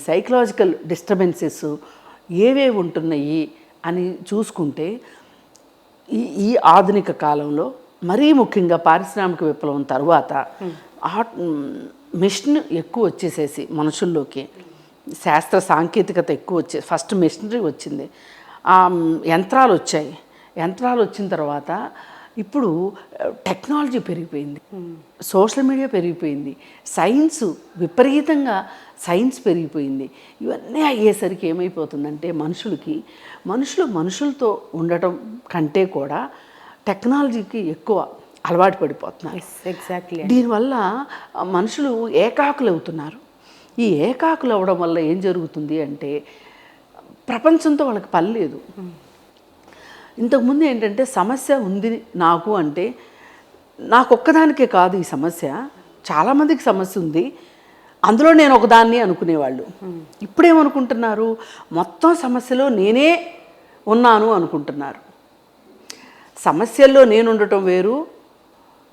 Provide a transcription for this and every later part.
Psychological disturbances ఏవేవి ఉంటున్నాయి అని చూసుకుంటే ఈ ఆధునిక కాలంలో మరీ ముఖ్యంగా పారిశ్రామిక విప్లవం తర్వాత మిషన్ ఎక్కువ వచ్చేసేసి మనుషుల్లోకి శాస్త్ర సాంకేతికత ఎక్కువ వచ్చే ఫస్ట్ మెషినరీ వచ్చింది, యంత్రాలు వచ్చాయి. యంత్రాలు వచ్చిన తర్వాత ఇప్పుడు టెక్నాలజీ పెరిగిపోయింది, సోషల్ మీడియా పెరిగిపోయింది, సైన్స్ విపరీతంగా సైన్స్ పెరిగిపోయింది. ఇవన్నీ అయ్యేసరికి ఏమైపోతుందంటే మనుషులతో ఉండటం కంటే కూడా టెక్నాలజీకి ఎక్కువ అలవాటు పడిపోతున్నారు. ఎగ్జాక్ట్లీ. దీనివల్ల మనుషులు ఏకాకులు అవుతున్నారు. ఈ ఏకాకులు అవ్వడం వల్ల ఏం జరుగుతుంది అంటే ప్రపంచంతో వాళ్ళకి పని లేదు. ఇంతకుముందు ఏంటంటే సమస్య ఉంది నాకు అంటే నాకు ఒక్కదానికే కాదు ఈ సమస్య, చాలామందికి సమస్య ఉంది, అందులో నేను ఒకదాన్ని అనుకునేవాళ్ళు. ఇప్పుడేమనుకుంటున్నారు, మొత్తం సమస్యలో నేనే ఉన్నాను అనుకుంటున్నారు. సమస్యల్లో నేను ఉండటం వేరు,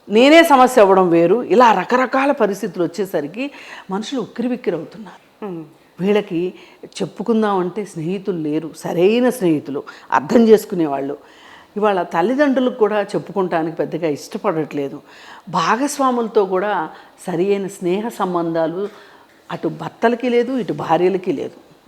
నేనే సమస్య అవ్వడం వేరు. ఇలా రకరకాల పరిస్థితులు వచ్చేసరికి మనుషులు ఉక్కిరిబిక్కిరి అవుతున్నారు. వీళ్ళకి చెప్పుకుందామంటే స్నేహితులు లేరు, సరైన స్నేహితులు, అర్థం చేసుకునేవాళ్ళు. ఇవాళ తల్లిదండ్రులకు కూడా చెప్పుకోవటానికి పెద్దగా ఇష్టపడట్లేదు. భాగస్వాములతో కూడా సరైన స్నేహ సంబంధాలు అటు భర్తలకి లేదు, ఇటు భార్యలకి లేదు.